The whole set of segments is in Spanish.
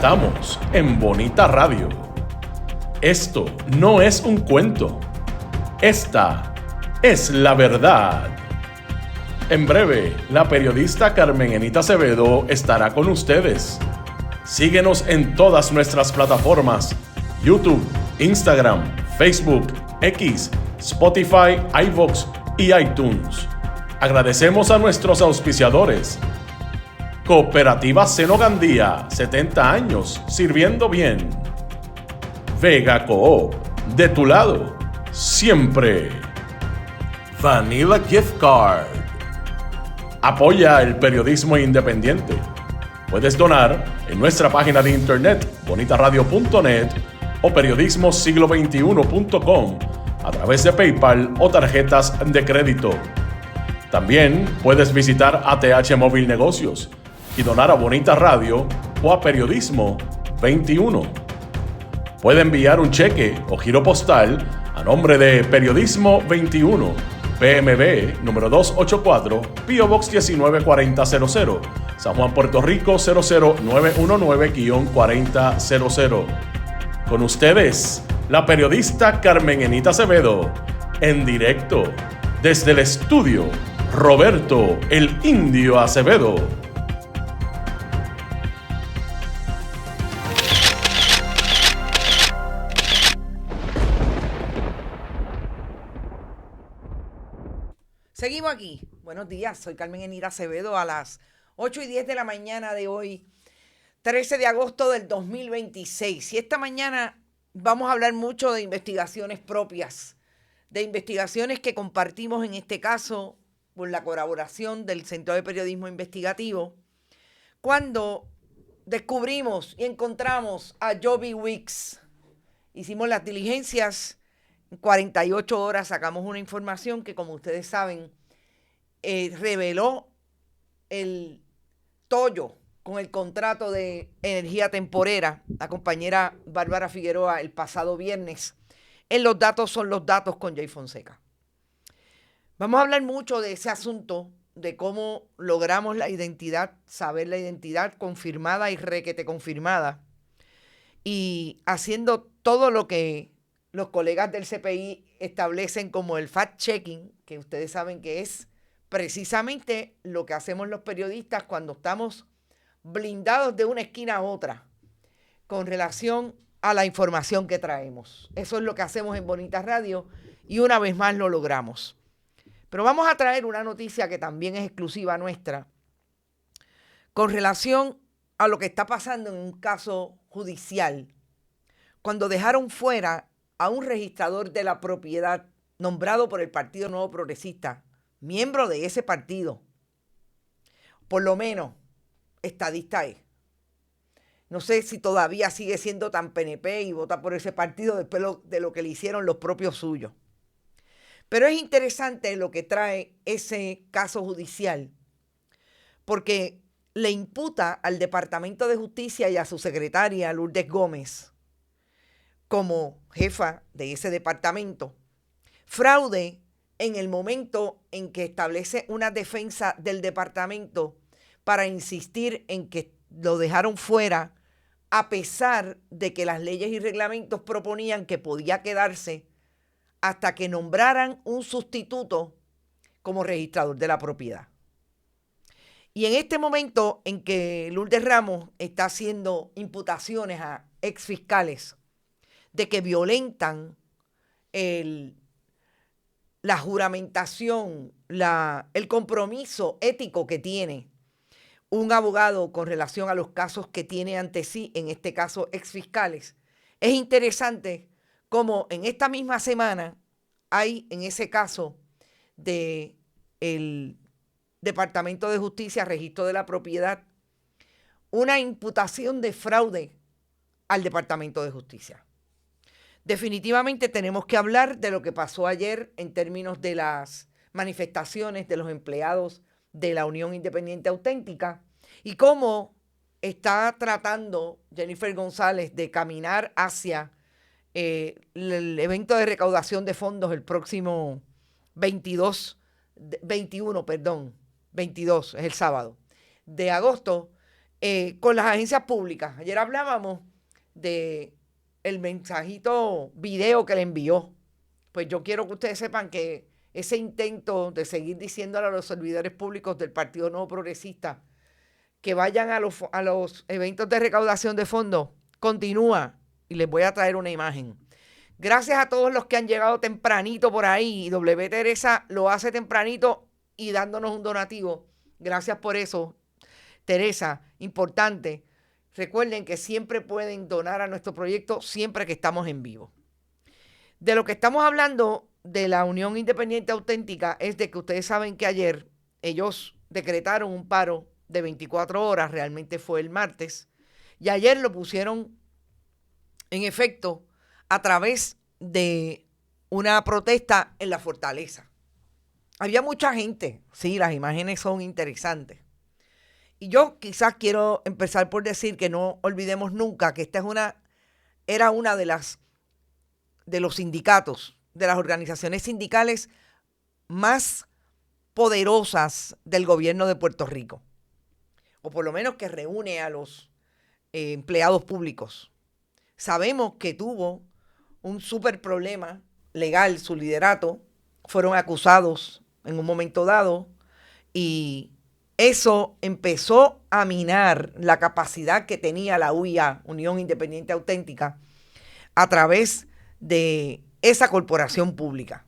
Estamos en Bonita Radio. Esto no es un cuento. Esta es la verdad. En breve, la periodista Carmen Enita Acevedo estará con ustedes. Síguenos en todas nuestras plataformas: YouTube, Instagram, Facebook, X, Spotify, iVoox y iTunes. Agradecemos a nuestros auspiciadores. Cooperativa Seno Gandía, 70 años sirviendo bien. Vega Coop, de tu lado, siempre. Vanilla Gift Card. Apoya el periodismo independiente. Puedes donar en nuestra página de internet bonitaradio.net o periodismosiglo21.com a través de PayPal o tarjetas de crédito. También puedes visitar ATH Móvil Negocios y donar a Bonita Radio o a Periodismo 21. Puede enviar un cheque o giro postal a nombre de Periodismo 21, PMB número 284, P.O. Box 194000, San Juan, Puerto Rico 00919-4000. Con ustedes, la periodista Carmen Enita Acevedo, en directo desde el estudio Roberto el Indio Acevedo. Seguimos aquí. Buenos días, soy Carmen Enita Acevedo a las 8:10 de la mañana de hoy, 13 de agosto del 2026. Y esta mañana vamos a hablar mucho de investigaciones propias, de investigaciones que compartimos en este caso por la colaboración del Centro de Periodismo Investigativo, cuando descubrimos y encontramos a Joby Wicks. Hicimos las diligencias. En 48 horas sacamos una información que, como ustedes saben, reveló el tollo con el contrato de energía temporera, la compañera Bárbara Figueroa, el pasado viernes. En los datos son los datos con Jay Fonseca. Vamos a hablar mucho de ese asunto, de cómo logramos la identidad, saber la identidad confirmada y requete confirmada, y haciendo todo lo que los colegas del CPI establecen como el fact-checking, que ustedes saben que es precisamente lo que hacemos los periodistas cuando estamos blindados de una esquina a otra con relación a la información que traemos. Eso es lo que hacemos en Bonita Radio y una vez más lo logramos. Pero vamos a traer una noticia que también es exclusiva nuestra con relación a lo que está pasando en un caso judicial, cuando dejaron fuera a un registrador de la propiedad nombrado por el Partido Nuevo Progresista, miembro de ese partido. Por lo menos, estadista es. No sé si todavía sigue siendo tan PNP y vota por ese partido después de lo que le hicieron los propios suyos. Pero es interesante lo que trae ese caso judicial, porque le imputa al Departamento de Justicia y a su secretaria, Lourdes Gómez, como jefa de ese departamento, fraude en el momento en que establece una defensa del departamento para insistir en que lo dejaron fuera, a pesar de que las leyes y reglamentos proponían que podía quedarse hasta que nombraran un sustituto como registrador de la propiedad. Y en este momento en que Lourdes Ramos está haciendo imputaciones a exfiscales de que violentan la juramentación, el compromiso ético que tiene un abogado con relación a los casos que tiene ante sí, en este caso exfiscales, es interesante cómo en esta misma semana hay en ese caso del Departamento de Justicia, Registro de la Propiedad, una imputación de fraude al Departamento de Justicia. Definitivamente tenemos que hablar de lo que pasó ayer en términos de las manifestaciones de los empleados de la Unión Independiente Auténtica y cómo está tratando Jennifer González de caminar hacia el evento de recaudación de fondos el próximo 22 es el sábado, de agosto, con las agencias públicas. Ayer hablábamos de el mensajito video que le envió. Pues yo quiero que ustedes sepan que ese intento de seguir diciéndole a los servidores públicos del Partido Nuevo Progresista que vayan a los eventos de recaudación de fondos continúa, y les voy a traer una imagen. Gracias a todos los que han llegado tempranito por ahí, y W. Teresa lo hace tempranito y dándonos un donativo. Gracias por eso, Teresa, importante. Recuerden que siempre pueden donar a nuestro proyecto siempre que estamos en vivo. De lo que estamos hablando de la Unión Independiente Auténtica es de que ustedes saben que ayer ellos decretaron un paro de 24 horas, realmente fue el martes, y ayer lo pusieron en efecto a través de una protesta en la Fortaleza. Había mucha gente, sí, las imágenes son interesantes. Y yo quizás quiero empezar por decir que no olvidemos nunca que esta era una de los sindicatos, de las organizaciones sindicales más poderosas del gobierno de Puerto Rico, o por lo menos que reúne a los empleados públicos. Sabemos que tuvo un súper problema legal su liderato, fueron acusados en un momento dado y eso empezó a minar la capacidad que tenía la UIA, Unión Independiente Auténtica, a través de esa corporación pública.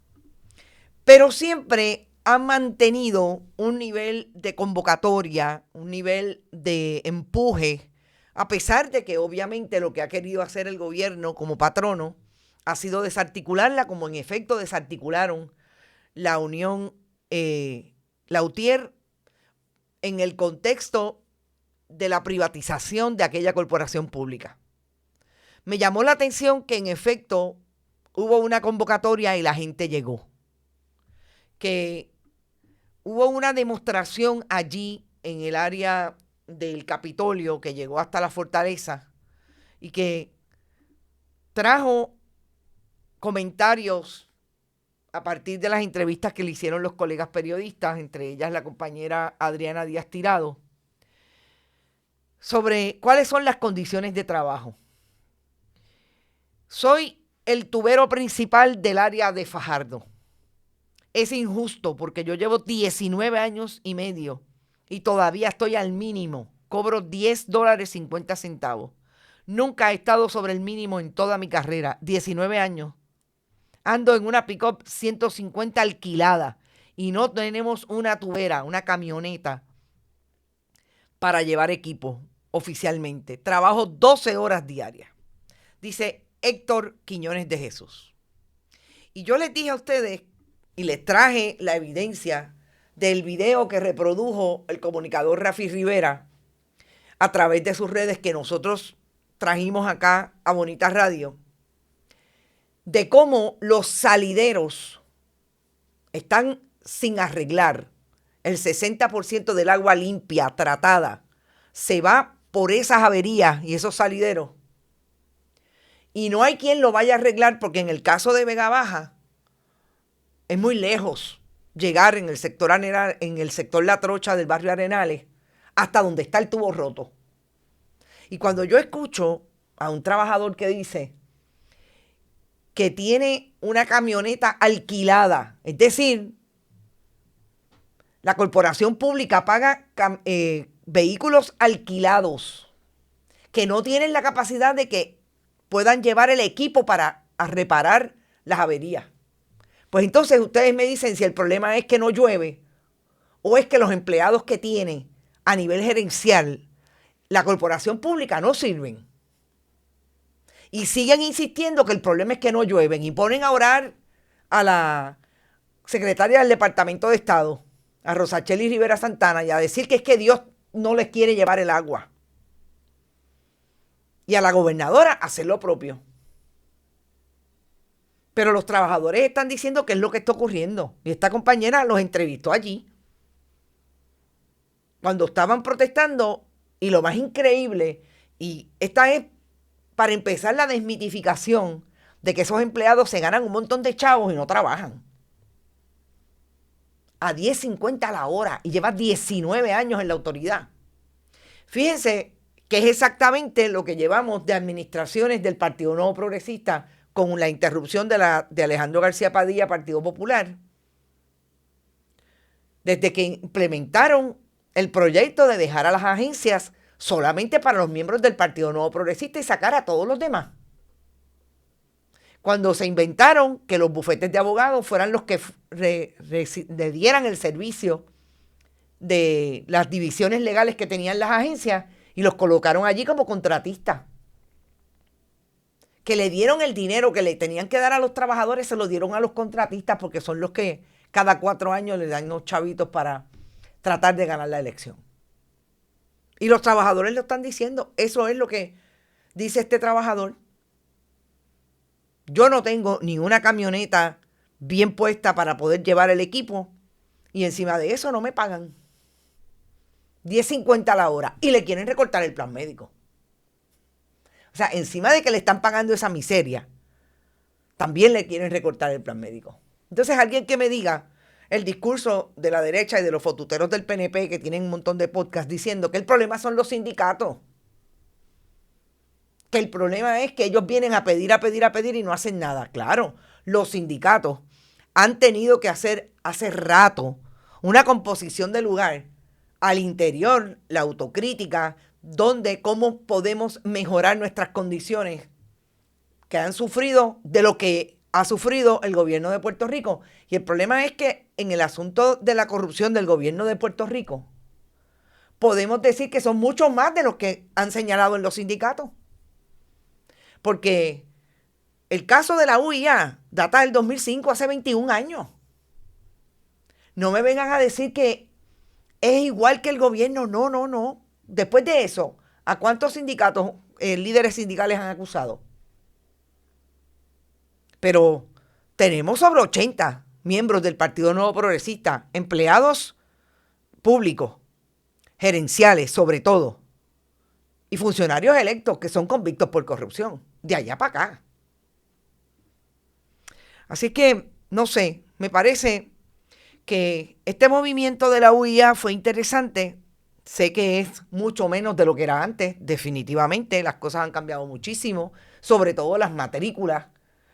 Pero siempre han mantenido un nivel de convocatoria, un nivel de empuje, a pesar de que obviamente lo que ha querido hacer el gobierno como patrono ha sido desarticularla, como en efecto desarticularon la Unión Lautier en el contexto de la privatización de aquella corporación pública. Me llamó la atención que en efecto hubo una convocatoria y la gente llegó. Que hubo una demostración allí en el área del Capitolio que llegó hasta la Fortaleza y que trajo comentarios a partir de las entrevistas que le hicieron los colegas periodistas, entre ellas la compañera Adriana Díaz Tirado, sobre cuáles son las condiciones de trabajo. Soy el tubero principal del área de Fajardo. Es injusto porque yo llevo 19 años y medio y todavía estoy al mínimo. Cobro $10.50. Nunca he estado sobre el mínimo en toda mi carrera, 19 años. Ando en una pick-up 150 alquilada y no tenemos una tubera, una camioneta para llevar equipo oficialmente. Trabajo 12 horas diarias, dice Héctor Quiñones de Jesús. Y yo les dije a ustedes y les traje la evidencia del video que reprodujo el comunicador Rafi Rivera a través de sus redes que nosotros trajimos acá a Bonita Radio, de cómo los salideros están sin arreglar. El 60% del agua limpia, tratada, se va por esas averías y esos salideros. Y no hay quien lo vaya a arreglar porque en el caso de Vega Baja es muy lejos llegar en el sector La Trocha del barrio Arenales hasta donde está el tubo roto. Y cuando yo escucho a un trabajador que dice que tiene una camioneta alquilada, es decir, la corporación pública paga vehículos alquilados que no tienen la capacidad de que puedan llevar el equipo para reparar las averías. Pues entonces ustedes me dicen si el problema es que no llueve o es que los empleados que tiene a nivel gerencial la corporación pública no sirven. Y siguen insistiendo que el problema es que no llueven y ponen a orar a la secretaria del Departamento de Estado, a Rosacheli Rivera Santana, y a decir que es que Dios no les quiere llevar el agua. Y a la gobernadora hacer lo propio. Pero los trabajadores están diciendo qué es lo que está ocurriendo. Y esta compañera los entrevistó allí, cuando estaban protestando, y lo más increíble, y esta es para empezar la desmitificación de que esos empleados se ganan un montón de chavos y no trabajan. A $10.50 la hora y lleva 19 años en la autoridad. Fíjense que es exactamente lo que llevamos de administraciones del Partido Nuevo Progresista con la interrupción de Alejandro García Padilla, Partido Popular. Desde que implementaron el proyecto de dejar a las agencias solamente para los miembros del Partido Nuevo Progresista y sacar a todos los demás. Cuando se inventaron que los bufetes de abogados fueran los que le dieran el servicio de las divisiones legales que tenían las agencias y los colocaron allí como contratistas. Que le dieron el dinero que le tenían que dar a los trabajadores, se lo dieron a los contratistas porque son los que cada 4 años le dan unos chavitos para tratar de ganar la elección. Y los trabajadores lo están diciendo. Eso es lo que dice este trabajador. Yo no tengo ni una camioneta bien puesta para poder llevar el equipo y encima de eso no me pagan. 10.50 la hora y le quieren recortar el plan médico. O sea, encima de que le están pagando esa miseria, también le quieren recortar el plan médico. Entonces, alguien que me diga el discurso de la derecha y de los fotuteros del PNP que tienen un montón de podcasts diciendo que el problema son los sindicatos. Que el problema es que ellos vienen a pedir y no hacen nada. Claro, los sindicatos han tenido que hacer hace rato una composición de lugar al interior, la autocrítica, donde cómo podemos mejorar nuestras condiciones que han sufrido de lo que ha sufrido el gobierno de Puerto Rico. Y el problema es que en el asunto de la corrupción del gobierno de Puerto Rico, podemos decir que son muchos más de los que han señalado en los sindicatos. Porque el caso de la UIA data del 2005, hace 21 años. No me vengan a decir que es igual que el gobierno. No. Después de eso, ¿a cuántos sindicatos, líderes sindicales han acusado? Pero tenemos sobre 80 miembros del Partido Nuevo Progresista, empleados públicos, gerenciales sobre todo, y funcionarios electos que son convictos por corrupción, de allá para acá. Así que, no sé, me parece que este movimiento de la UIA fue interesante. Sé que es mucho menos de lo que era antes, definitivamente, las cosas han cambiado muchísimo, sobre todo las matrículas,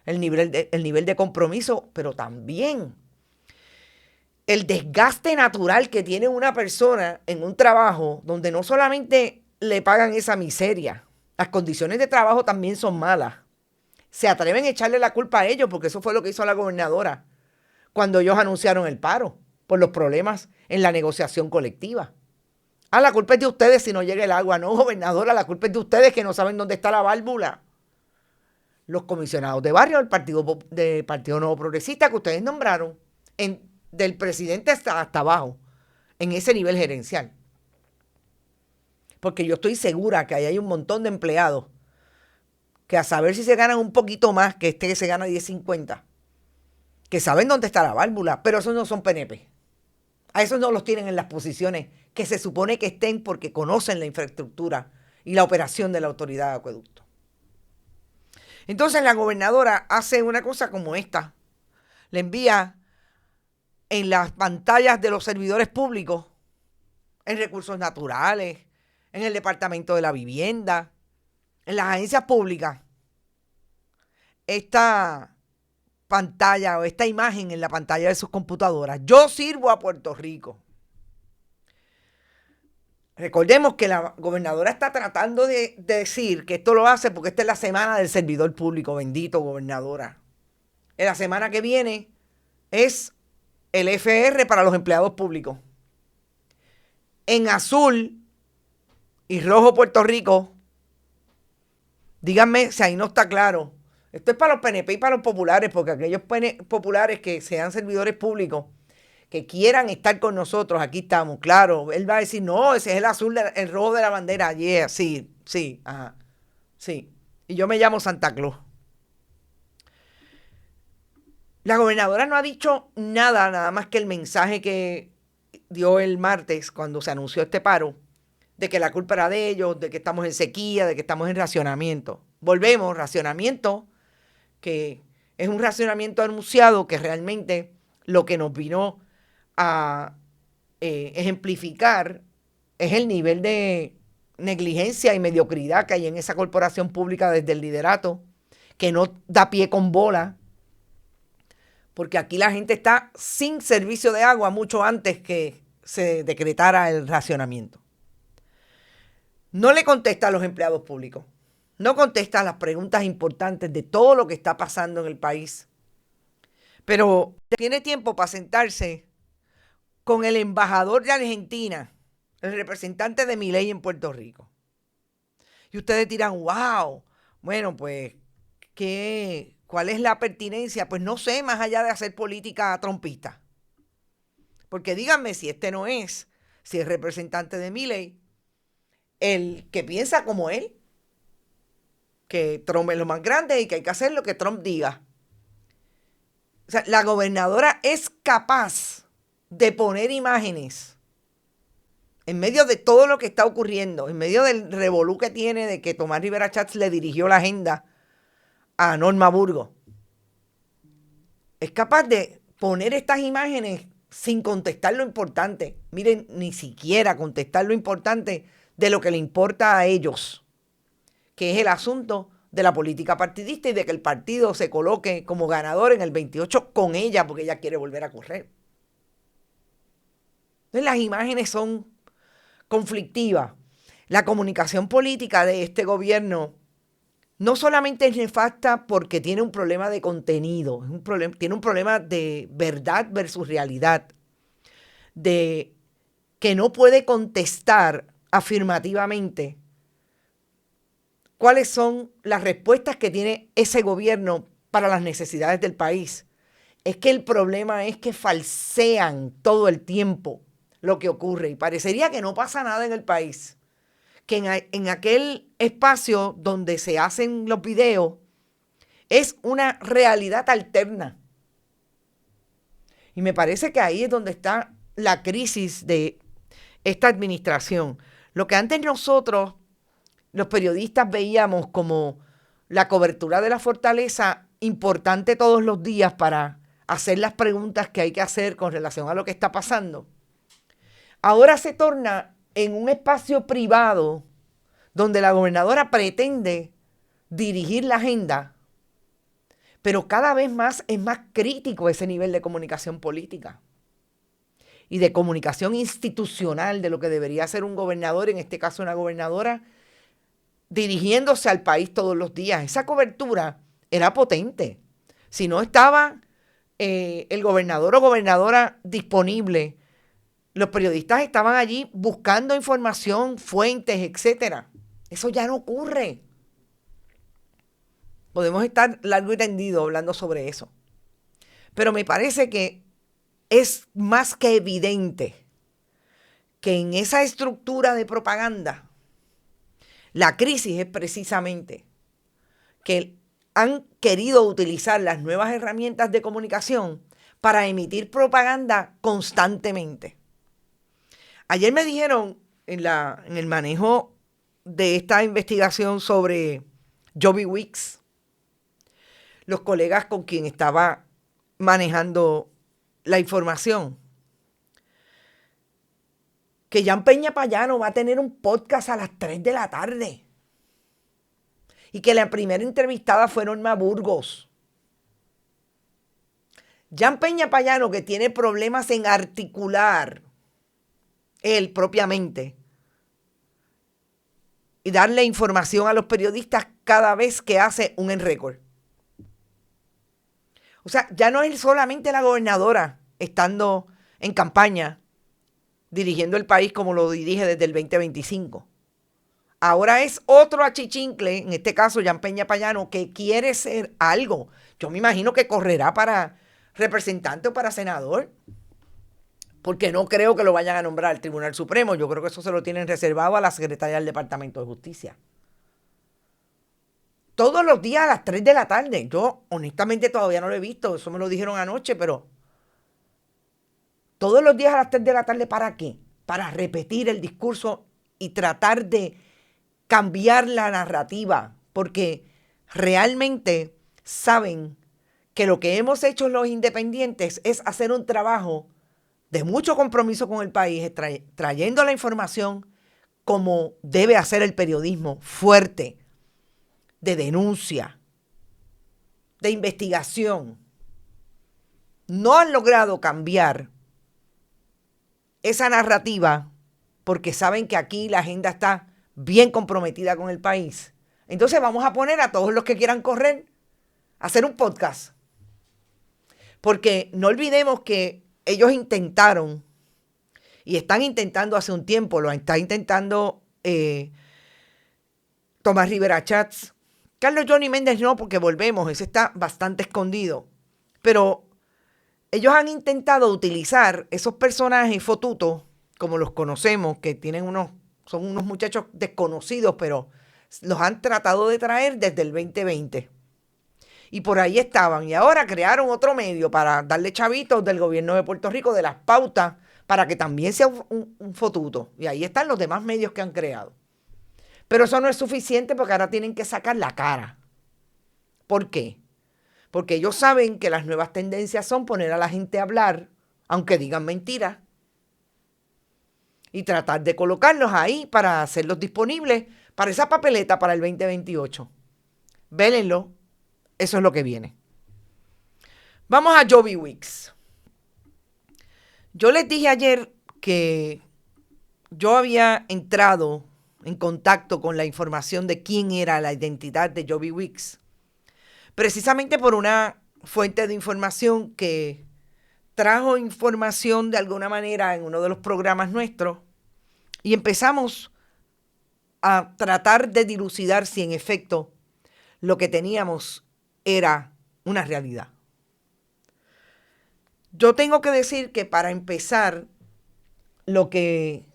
el nivel de compromiso, pero también el desgaste natural que tiene una persona en un trabajo donde no solamente le pagan esa miseria, las condiciones de trabajo también son malas. Se atreven a echarle la culpa a ellos porque eso fue lo que hizo la gobernadora cuando ellos anunciaron el paro por los problemas en la negociación colectiva. La culpa es de ustedes si no llega el agua. No, gobernadora, la culpa es de ustedes que no saben dónde está la válvula. Los comisionados de barrio del Partido Nuevo Progresista que ustedes nombraron, del presidente hasta abajo, en ese nivel gerencial. Porque yo estoy segura que ahí hay un montón de empleados que a saber si se ganan un poquito más que este que se gana 10.50, que saben dónde está la válvula, pero esos no son PNP. A esos no los tienen en las posiciones que se supone que estén porque conocen la infraestructura y la operación de la autoridad de acueducto. Entonces la gobernadora hace una cosa como esta. Le envía en las pantallas de los servidores públicos, en recursos naturales, en el Departamento de la Vivienda, en las agencias públicas, esta pantalla o esta imagen en la pantalla de sus computadoras. Yo sirvo a Puerto Rico. Recordemos que la gobernadora está tratando de decir que esto lo hace porque esta es la semana del servidor público. Bendito, gobernadora. En la semana que viene es el FR para los empleados públicos. En azul y rojo Puerto Rico, díganme si ahí no está claro. Esto es para los PNP y para los populares, porque aquellos populares que sean servidores públicos, que quieran estar con nosotros, aquí estamos, claro. Él va a decir, no, ese es el azul, el rojo de la bandera. Yeah, sí, ajá, sí. Y yo me llamo Santa Claus. La gobernadora no ha dicho nada más que el mensaje que dio el martes cuando se anunció este paro, de que la culpa era de ellos, de que estamos en sequía, de que estamos en racionamiento. Volvemos, racionamiento, que es un racionamiento anunciado que realmente lo que nos vino a ejemplificar es el nivel de negligencia y mediocridad que hay en esa corporación pública desde el liderato, que no da pie con bola, porque aquí la gente está sin servicio de agua mucho antes que se decretara el racionamiento. No le contesta a los empleados públicos, no contesta a las preguntas importantes de todo lo que está pasando en el país, pero tiene tiempo para sentarse con el embajador de Argentina, el representante de Milei en Puerto Rico. Y ustedes dirán, wow, bueno, pues, ¿cuál es la pertinencia? Pues no sé, más allá de hacer política trompista. Porque díganme si si es representante de Milei, el que piensa como él, que Trump es lo más grande y que hay que hacer lo que Trump diga. O sea, la gobernadora es capaz de poner imágenes en medio de todo lo que está ocurriendo, en medio del revolú que tiene de que Tomás Rivera Schatz le dirigió la agenda a Norma Burgos. Es capaz de poner estas imágenes sin contestar lo importante. Miren, ni siquiera contestar lo importante de lo que le importa a ellos, que es el asunto de la política partidista y de que el partido se coloque como ganador en el 28 con ella, porque ella quiere volver a correr. Entonces, las imágenes son conflictivas. La comunicación política de este gobierno no solamente es nefasta porque tiene un problema de contenido, tiene un problema de verdad versus realidad, de que no puede contestar afirmativamente cuáles son las respuestas que tiene ese gobierno para las necesidades del país. Es que el problema es que falsean todo el tiempo lo que ocurre y parecería que no pasa nada en el país, que en aquel espacio donde se hacen los videos es una realidad alterna. Y me parece que ahí es donde está la crisis de esta administración. Lo que antes nosotros, los periodistas, veíamos como la cobertura de la fortaleza importante todos los días para hacer las preguntas que hay que hacer con relación a lo que está pasando, ahora se torna en un espacio privado donde la gobernadora pretende dirigir la agenda, pero cada vez más es más crítico ese nivel de comunicación política y de comunicación institucional de lo que debería ser un gobernador, en este caso una gobernadora, dirigiéndose al país todos los días. Esa cobertura era potente. Si no estaba el gobernador o gobernadora disponible, los periodistas estaban allí buscando información, fuentes, etcétera. Eso ya no ocurre. Podemos estar largo y tendido hablando sobre eso. Pero me parece que es más que evidente que en esa estructura de propaganda, la crisis es precisamente que han querido utilizar las nuevas herramientas de comunicación para emitir propaganda constantemente. Ayer me dijeron en el manejo de esta investigación sobre Joby Weeks, los colegas con quien estaba manejando la información, que Jan Peña Payano va a tener un podcast a las 3 de la tarde y que la primera entrevistada fue Norma Burgos. Jan Peña Payano, que tiene problemas en articular él propiamente y darle información a los periodistas cada vez que hace un en récord. O sea, ya no es solamente la gobernadora estando en campaña dirigiendo el país como lo dirige desde el 2025. Ahora es otro achichincle, en este caso Jan Peña Payano, que quiere ser algo. Yo me imagino que correrá para representante o para senador, porque no creo que lo vayan a nombrar al Tribunal Supremo. Yo creo que eso se lo tienen reservado a la secretaria del Departamento de Justicia. Todos los días a las 3 de la tarde. Yo honestamente todavía no lo he visto, eso me lo dijeron anoche, pero todos los días a las 3 de la tarde, ¿para qué? Para repetir el discurso y tratar de cambiar la narrativa, porque realmente saben que lo que hemos hecho los independientes es hacer un trabajo de mucho compromiso con el país, trayendo la información como debe hacer el periodismo, fuerte, de denuncia, de investigación, no han logrado cambiar esa narrativa porque saben que aquí la agenda está bien comprometida con el país. Entonces vamos a poner a todos los que quieran correr a hacer un podcast. Porque no olvidemos que ellos intentaron, y están intentando hace un tiempo, lo está intentando Tomás Rivera Chats. Carlos Johnny Méndez no, porque volvemos, ese está bastante escondido. Pero ellos han intentado utilizar esos personajes fotutos, como los conocemos, que son unos muchachos desconocidos, pero los han tratado de traer desde el 2020. Y por ahí estaban. Y ahora crearon otro medio para darle chavitos del gobierno de Puerto Rico, de las pautas, para que también sea un fotuto. Y ahí están los demás medios que han creado. Pero eso no es suficiente porque ahora tienen que sacar la cara. ¿Por qué? Porque ellos saben que las nuevas tendencias son poner a la gente a hablar, aunque digan mentiras, y tratar de colocarlos ahí para hacerlos disponibles para esa papeleta para el 2028. Vélenlo, eso es lo que viene. Vamos a Joby Wicks. Yo les dije ayer que yo había entrado en contacto con la información de quién era la identidad de Joby Wicks, precisamente por una fuente de información que trajo información de alguna manera en uno de los programas nuestros y empezamos a tratar de dilucidar si en efecto lo que teníamos era una realidad. Yo tengo que decir que para empezar, lo que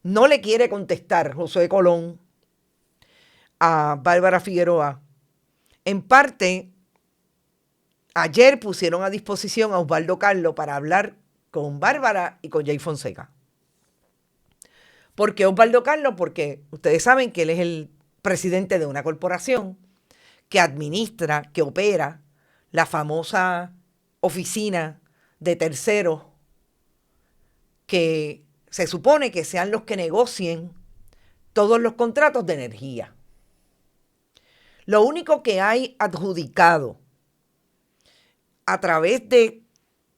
no le quiere contestar José Colón a Bárbara Figueroa, en parte, ayer pusieron a disposición a Osvaldo Carlos para hablar con Bárbara y con Jay Fonseca. ¿Por qué Osvaldo Carlos? Porque ustedes saben que él es el presidente de una corporación que administra, que opera la famosa oficina de terceros que se supone que sean los que negocien todos los contratos de energía. Lo único que hay adjudicado a través de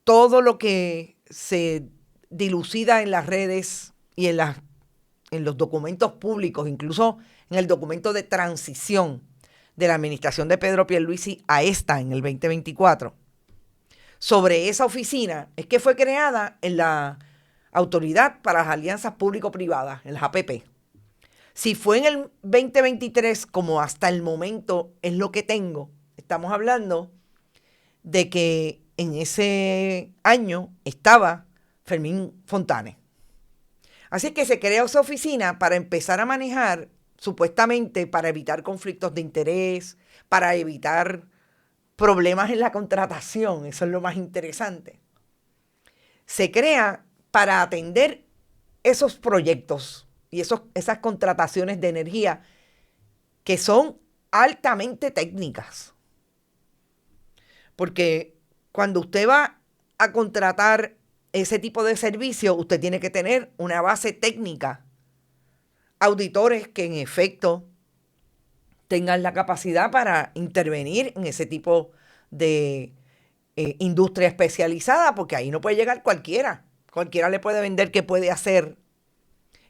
todo lo que se dilucida en las redes y en los documentos públicos, incluso en el documento de transición de la administración de Pedro Pierluisi a esta en el 2024, sobre esa oficina, es que fue creada en la Autoridad para las Alianzas Público-Privadas, en las APP. Si fue en el 2023, como hasta el momento es lo que tengo, estamos hablando de que en ese año estaba Fermín Fontanes. Así que se creó esa oficina para empezar a manejar, supuestamente para evitar conflictos de interés, para evitar problemas en la contratación, eso es lo más interesante. Se crea para atender esos proyectos y esas contrataciones de energía que son altamente técnicas. Porque cuando usted va a contratar ese tipo de servicio, usted tiene que tener una base técnica, auditores que en efecto tengan la capacidad para intervenir en ese tipo de industria especializada, porque ahí no puede llegar cualquiera. Cualquiera le puede vender que puede hacer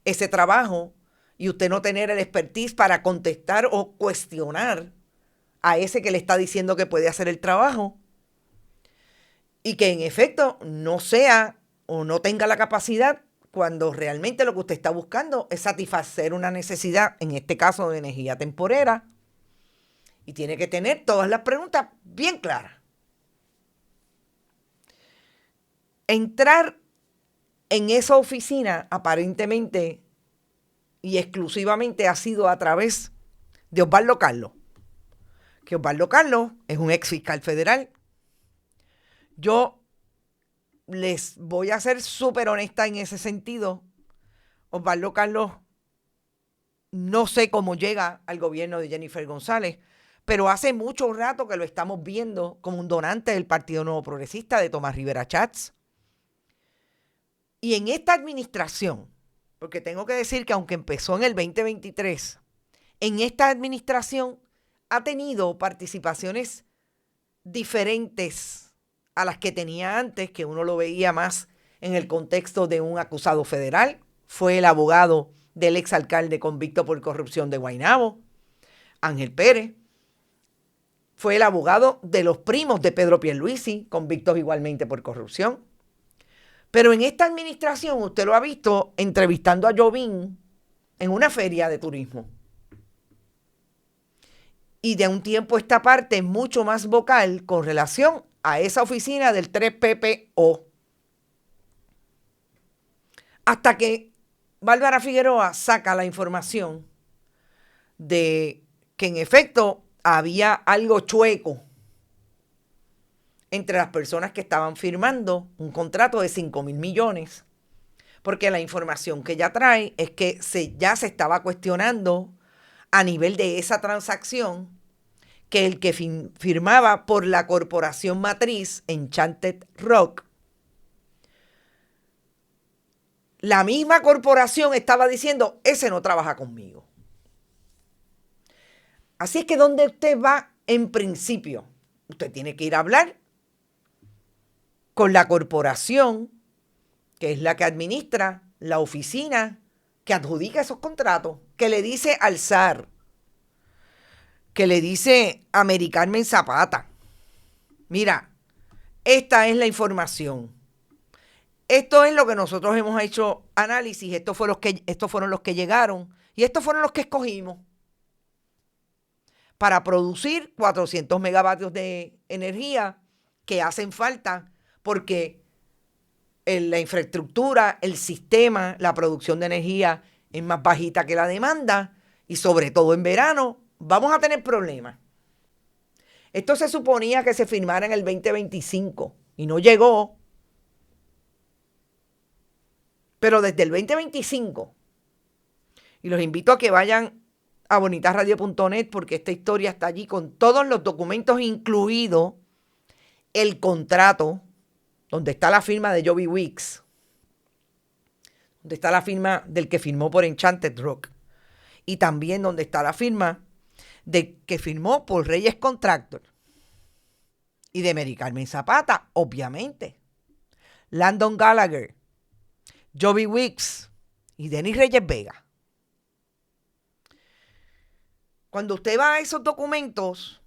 ese trabajo y usted no tener el expertise para contestar o cuestionar a ese que le está diciendo que puede hacer el trabajo y que en efecto no sea o no tenga la capacidad cuando realmente lo que usted está buscando es satisfacer una necesidad, en este caso de energía temporera, y tiene que tener todas las preguntas bien claras. Entrar en esa oficina aparentemente y exclusivamente ha sido a través de Osvaldo Carlos, que Osvaldo Carlos es un ex fiscal federal. Yo les voy a ser súper honesta en ese sentido. Osvaldo Carlos no sé cómo llega al gobierno de Jennifer González, pero hace mucho rato que lo estamos viendo como un donante del Partido Nuevo Progresista de Tomás Rivera Chats. Y en esta administración, porque tengo que decir que aunque empezó en el 2023, en esta administración ha tenido participaciones diferentes a las que tenía antes, que uno lo veía más en el contexto de un acusado federal. Fue el abogado del exalcalde convicto por corrupción de Guaynabo, Ángel Pérez. Fue el abogado de los primos de Pedro Pierluisi, convictos igualmente por corrupción. Pero en esta administración usted lo ha visto entrevistando a Jovín en una feria de turismo. Y de un tiempo a esta parte mucho más vocal con relación a esa oficina del 3PPO. Hasta que Bárbara Figueroa saca la información de que en efecto había algo chueco entre las personas que estaban firmando un contrato de 5,000 millones. Porque la información que ella trae es que ya se estaba cuestionando a nivel de esa transacción que el que firmaba por la corporación matriz Enchanted Rock, la misma corporación estaba diciendo, ese no trabaja conmigo. Así es que donde usted va en principio, usted tiene que ir a hablar con la corporación, que es la que administra la oficina que adjudica esos contratos, que le dice al SAR, que le dice a Mary Carmen Zapata, mira, esta es la información. Esto es lo que nosotros hemos hecho análisis, estos fueron los que llegaron y estos fueron los que escogimos para producir 400 megavatios de energía que hacen falta porque la infraestructura, el sistema, la producción de energía es más bajita que la demanda y sobre todo en verano vamos a tener problemas. Esto se suponía que se firmara en el 2025 y no llegó. Pero desde el 2025, y los invito a que vayan a bonitasradio.net porque esta historia está allí con todos los documentos, incluido el contrato, donde está la firma de Joby Weeks, donde está la firma del que firmó por Enchanted Rock, y también donde está la firma de que firmó por Reyes Contractor, y de Mary Carmen Zapata, obviamente, Landon Gallagher, Joby Weeks y Denis Reyes Vega. Cuando usted va a esos documentos,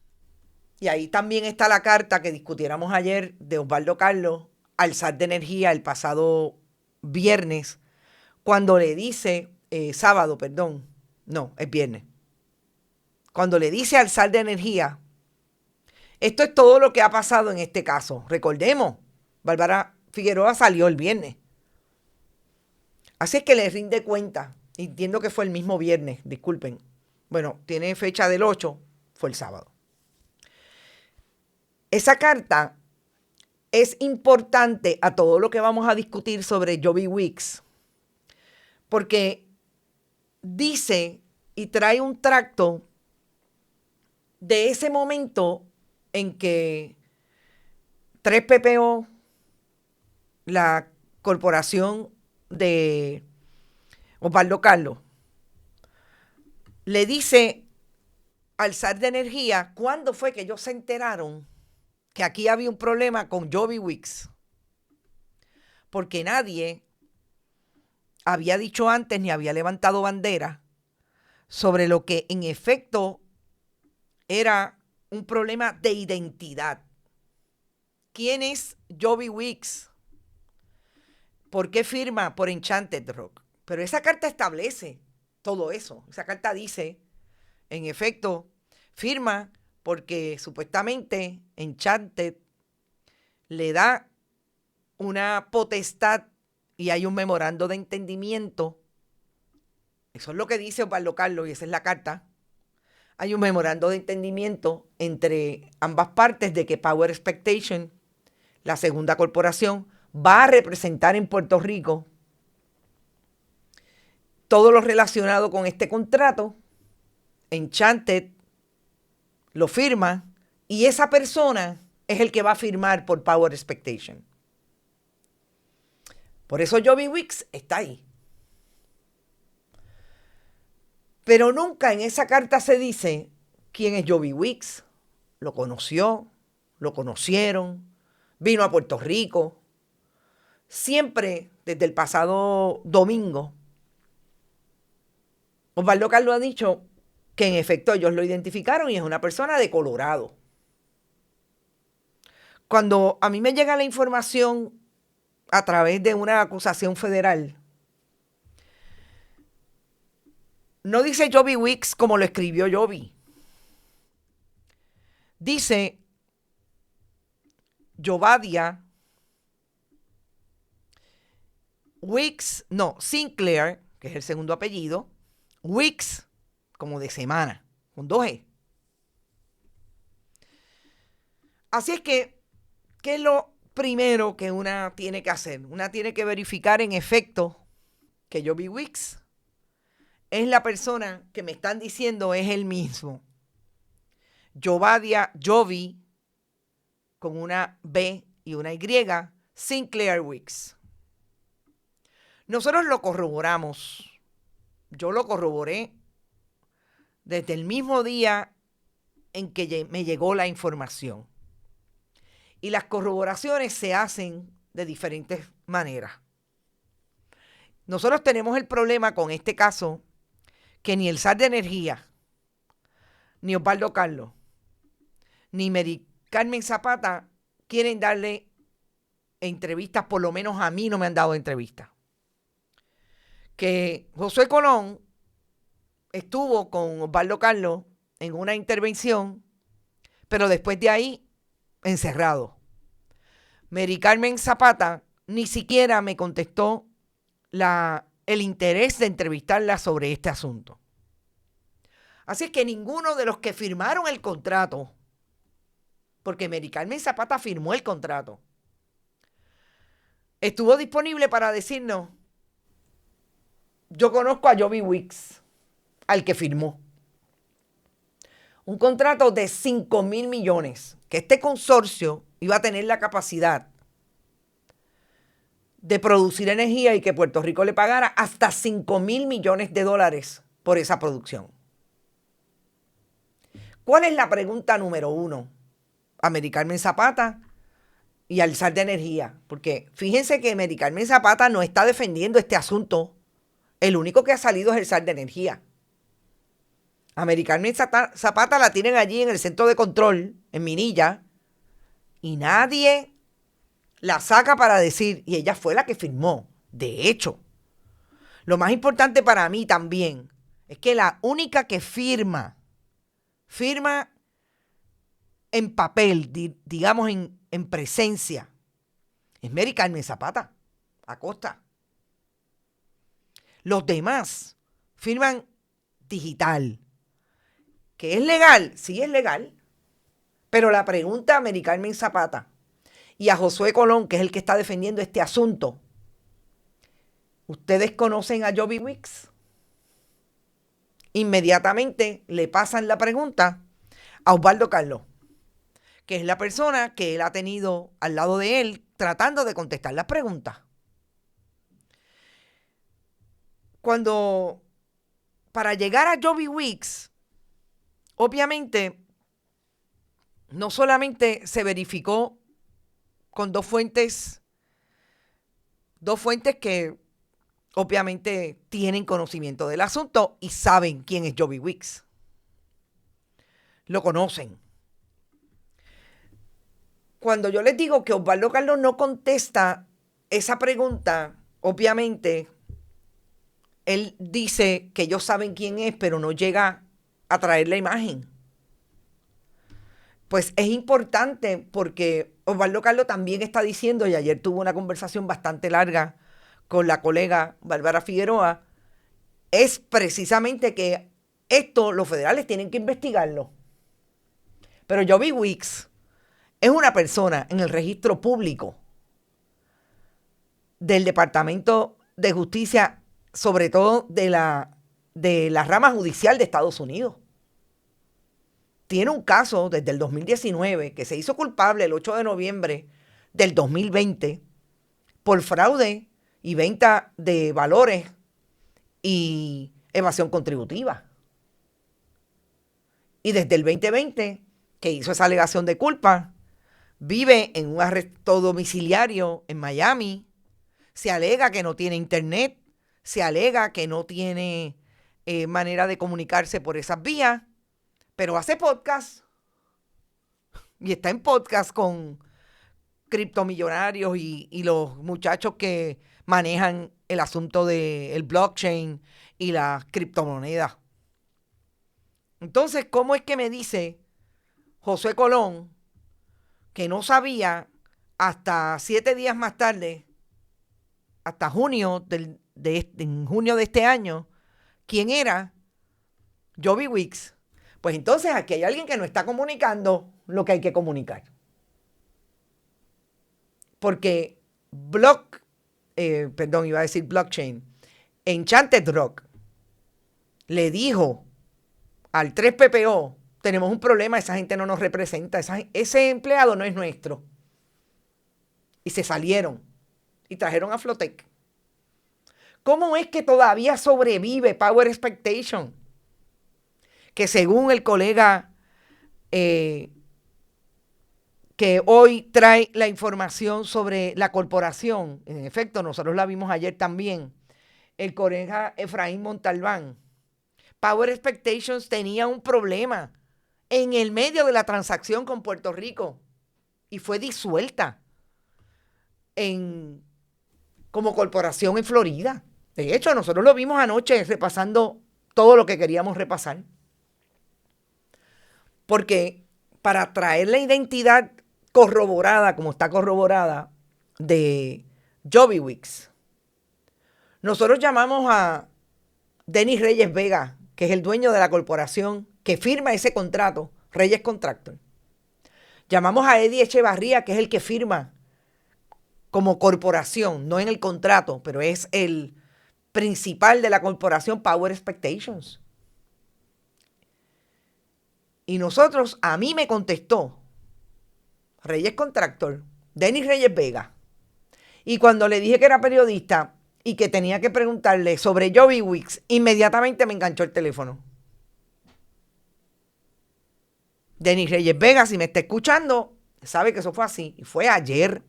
y ahí también está la carta que discutiéramos ayer de Osvaldo Carlos al SAR de Energía el pasado viernes, cuando le dice, sábado, perdón, no, es viernes, cuando le dice al SAR de Energía, esto es todo lo que ha pasado en este caso. Recordemos, Bárbara Figueroa salió el viernes. Así es que le rinde cuenta. Entiendo que fue el mismo viernes, disculpen. Bueno, tiene fecha del 8, fue el sábado. Esa carta es importante a todo lo que vamos a discutir sobre Joby Weeks, porque dice y trae un tracto de ese momento en que 3PPO, la corporación de Osvaldo Carlos, le dice al SAR de Energía cuándo fue que ellos se enteraron que aquí había un problema con Joby Weeks, porque nadie había dicho antes ni había levantado bandera sobre lo que en efecto era un problema de identidad. ¿Quién es Joby Weeks? ¿Por qué firma por Enchanted Rock? Pero esa carta establece todo eso. Esa carta dice, en efecto, firma porque supuestamente Enchanted le da una potestad y hay un memorando de entendimiento. Eso es lo que dice Osvaldo Carlos y esa es la carta. Hay un memorando de entendimiento entre ambas partes de que Power Expectation, la segunda corporación, va a representar en Puerto Rico todo lo relacionado con este contrato. Enchanted lo firma y esa persona es el que va a firmar por Power Expectation. Por eso Joby Weeks está ahí. Pero nunca en esa carta se dice quién es Joby Wicks. Lo conoció, lo conocieron, vino a Puerto Rico. Siempre, desde el pasado domingo, Osvaldo Carlos ha dicho que en efecto ellos lo identificaron y es una persona de Colorado. Cuando a mí me llega la información a través de una acusación federal, no dice Joby Wicks como lo escribió Joby. Dice Jovadia Wicks, no, Sinclair, que es el segundo apellido, Wicks, como de semana, con 2 E. Así es que, ¿qué es lo primero que una tiene que hacer? Una tiene que verificar en efecto que Joby Wicks es la persona que me están diciendo es el mismo. Joby, con una B y una Y, Sinclair Wicks. Nosotros lo corroboramos. Yo lo corroboré desde el mismo día en que me llegó la información. Y las corroboraciones se hacen de diferentes maneras. Nosotros tenemos el problema con este caso que ni el SAR de Energía, ni Osvaldo Carlos, ni Mary Carmen Zapata quieren darle entrevistas, por lo menos a mí no me han dado entrevistas. Que Josué Colón estuvo con Osvaldo Carlos en una intervención, pero después de ahí, encerrado. Mary Carmen Zapata ni siquiera me contestó el interés de entrevistarla sobre este asunto. Así es que ninguno de los que firmaron el contrato, porque Mary Carmen Zapata firmó el contrato, estuvo disponible para decirnos: yo conozco a Joby Wicks, al que firmó un contrato de 5,000 millones, que este consorcio iba a tener la capacidad de producir energía y que Puerto Rico le pagara hasta 5,000 millones de dólares por esa producción. ¿Cuál es la pregunta número 1? A Mary Carmen Zapata y al SAR de Energía. Porque fíjense que Mary Carmen Zapata no está defendiendo este asunto. El único que ha salido es el SAR de Energía. A Mary Carmen Zapata la tienen allí en el centro de control, en Minilla, y nadie la saca para decir, y ella fue la que firmó. De hecho, lo más importante para mí también es que la única que firma en papel, digamos en presencia, es Mary Carmen Zapata Acosta. Los demás firman digital. ¿Que es legal? Sí, es legal. Pero la pregunta a Mary Carmen Zapata y a Josué Colón, que es el que está defendiendo este asunto: ¿ustedes conocen a Joby Wicks? Inmediatamente le pasan la pregunta a Osvaldo Carlos, que es la persona que él ha tenido al lado de él tratando de contestar las preguntas. Para llegar a Joby Wicks, obviamente, no solamente se verificó con dos fuentes que obviamente tienen conocimiento del asunto y saben quién es Joby Wicks. Lo conocen. Cuando yo les digo que Osvaldo Carlos no contesta esa pregunta, obviamente él dice que ellos saben quién es, pero no llega a traer la imagen. Pues es importante porque Osvaldo Carlos también está diciendo, y ayer tuvo una conversación bastante larga con la colega Bárbara Figueroa, es precisamente que esto los federales tienen que investigarlo. Pero Joby Wicks es una persona en el registro público del Departamento de Justicia, sobre todo de la rama judicial de Estados Unidos. Tiene un caso desde el 2019 que se hizo culpable el 8 de noviembre del 2020 por fraude y venta de valores y evasión contributiva. Y desde el 2020, que hizo esa alegación de culpa, vive en un arresto domiciliario en Miami. Se alega que no tiene internet, se alega que no tiene manera de comunicarse por esas vías, pero hace podcast y está en podcast con criptomillonarios y los muchachos que manejan el asunto del blockchain y las criptomonedas. Entonces, ¿cómo es que me dice José Colón que no sabía hasta 7 días más tarde, hasta en junio de este año, quién era Joby Wicks? Pues entonces aquí hay alguien que no está comunicando lo que hay que comunicar. Porque blockchain, Enchanted Rock le dijo al 3PPO, tenemos un problema, esa gente no nos representa, ese empleado no es nuestro. Y se salieron y trajeron a Flotec. ¿Cómo es que todavía sobrevive Power Expectation? Que según el colega que hoy trae la información sobre la corporación, en efecto, nosotros la vimos ayer también, el colega Efraín Montalbán, Power Expectations tenía un problema en el medio de la transacción con Puerto Rico y fue disuelta como corporación en Florida. De hecho, nosotros lo vimos anoche repasando todo lo que queríamos repasar. Porque para traer la identidad corroborada, como está corroborada, de Joby Wicks, nosotros llamamos a Denis Reyes Vega, que es el dueño de la corporación que firma ese contrato, Reyes Contractor. Llamamos a Eddie Echevarría, que es el que firma como corporación, no en el contrato, pero es el principal de la corporación Power Expectations. Y a mí me contestó Reyes Contractor, Denis Reyes Vega. Y cuando le dije que era periodista y que tenía que preguntarle sobre Joby Wicks, inmediatamente me enganchó el teléfono. Denis Reyes Vega, si me está escuchando, sabe que eso fue así. Y fue ayer.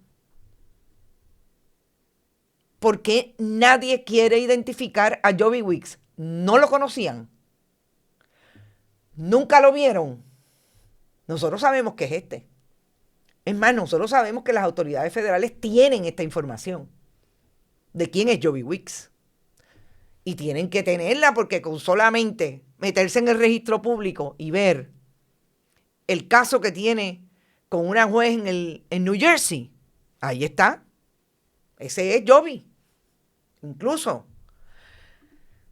¿Por qué nadie quiere identificar a Joby Wicks? ¿No lo conocían? ¿Nunca lo vieron? Nosotros sabemos que es este. Es más, nosotros sabemos que las autoridades federales tienen esta información de quién es Joby Wicks. Y tienen que tenerla porque con solamente meterse en el registro público y ver el caso que tiene con una juez en New Jersey, ahí está. Ese es Joby. Incluso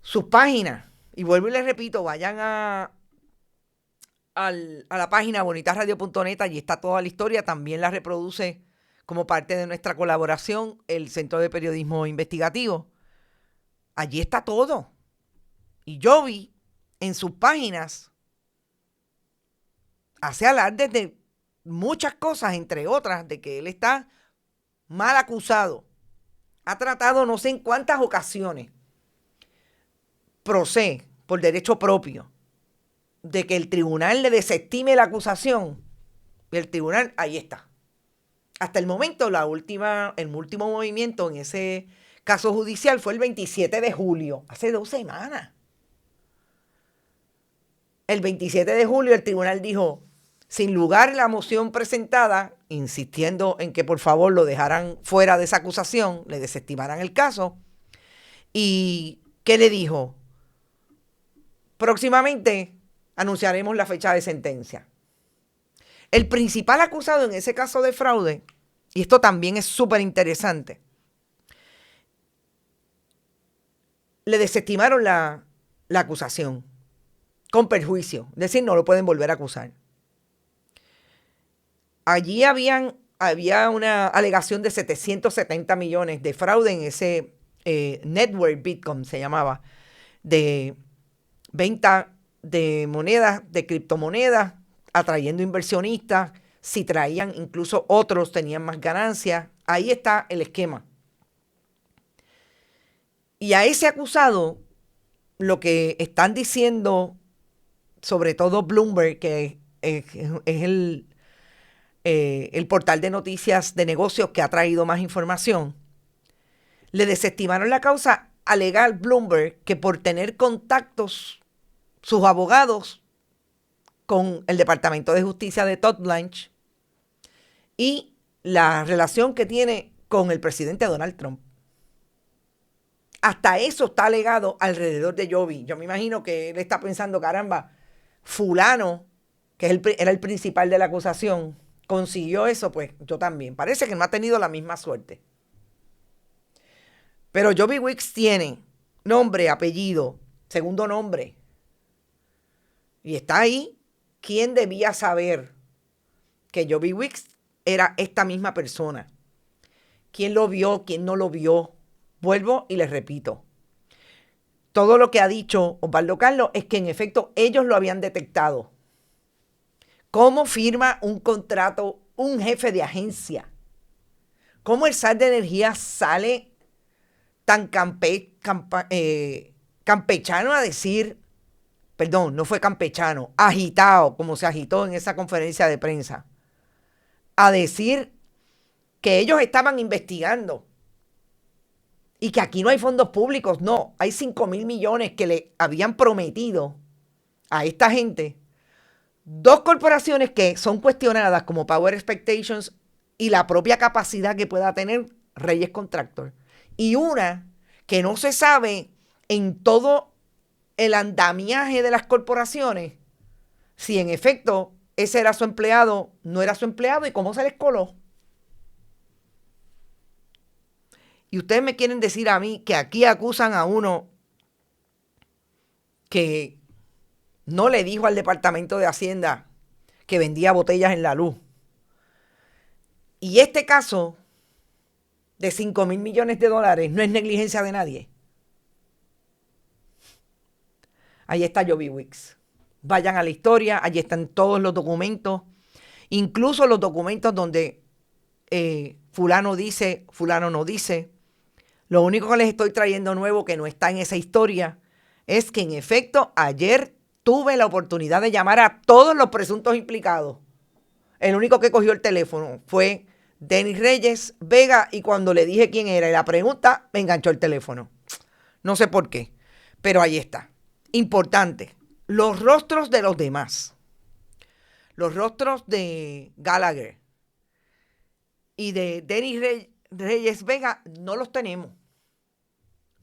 sus páginas, y vuelvo y les repito, vayan a la página bonitasradio.net, allí está toda la historia, también la reproduce como parte de nuestra colaboración el Centro de Periodismo Investigativo. Allí está todo. Y Joby, en sus páginas, hace alarde de muchas cosas, entre otras, de que él está mal acusado. Ha tratado no sé en cuántas ocasiones, por derecho propio, de que el tribunal le desestime la acusación. Y el tribunal, ahí está. Hasta el momento, el último movimiento en ese caso judicial fue el 27 de julio, hace 2 semanas. El 27 de julio el tribunal dijo, sin lugar la moción presentada, insistiendo en que por favor lo dejaran fuera de esa acusación, le desestimaran el caso. ¿Y qué le dijo? Próximamente anunciaremos la fecha de sentencia. El principal acusado en ese caso de fraude, y esto también es súper interesante, le desestimaron la acusación con perjuicio, es decir, no lo pueden volver a acusar. Allí había una alegación de 770 millones de fraude en ese network Bitcoin, se llamaba, de venta de monedas, de criptomonedas, atrayendo inversionistas. Si traían, incluso otros tenían más ganancias. Ahí está el esquema. Y a ese acusado, lo que están diciendo sobre todo Bloomberg, que es el portal de noticias de negocios que ha traído más información, le desestimaron la causa a alegar Bloomberg que por tener contactos sus abogados con el Departamento de Justicia de Todd Blanche y la relación que tiene con el presidente Donald Trump. Hasta eso está alegado alrededor de Joby. Yo me imagino que él está pensando, caramba, fulano, que era el principal de la acusación, consiguió eso, pues yo también. Parece que no ha tenido la misma suerte. Pero Joby Wicks tiene nombre, apellido, segundo nombre. Y está ahí. ¿Quién debía saber que Joby Wicks era esta misma persona? ¿Quién lo vio? ¿Quién no lo vio? Vuelvo y les repito. Todo lo que ha dicho Osvaldo Carlos es que en efecto ellos lo habían detectado. ¿Cómo firma un contrato un jefe de agencia? ¿Cómo el SAR de Energía sale tan campechano a decir, perdón, no fue campechano, agitado, como se agitó en esa conferencia de prensa, a decir que ellos estaban investigando y que aquí no hay fondos públicos? No, hay 5,000 millones que le habían prometido a esta gente dos corporaciones que son cuestionadas, como Power Expectations y la propia capacidad que pueda tener Reyes Contractor, y una que no se sabe en todo el andamiaje de las corporaciones si en efecto ese era su empleado, no era su empleado y cómo se les coló. Y ustedes me quieren decir a mí que aquí acusan a uno que no le dijo al Departamento de Hacienda que vendía botellas en la luz. Y este caso de 5,000 millones de dólares no es negligencia de nadie. Ahí está Joby Wicks. Vayan a la historia, allí están todos los documentos, incluso los documentos donde fulano dice, fulano no dice. Lo único que les estoy trayendo nuevo que no está en esa historia es que en efecto ayer tuve la oportunidad de llamar a todos los presuntos implicados. El único que cogió el teléfono fue Denis Reyes Vega, y cuando le dije quién era y la pregunta, me enganchó el teléfono. No sé por qué, pero ahí está. Importante, los rostros de los demás. Los rostros de Gallagher y de Denis Reyes Vega no los tenemos.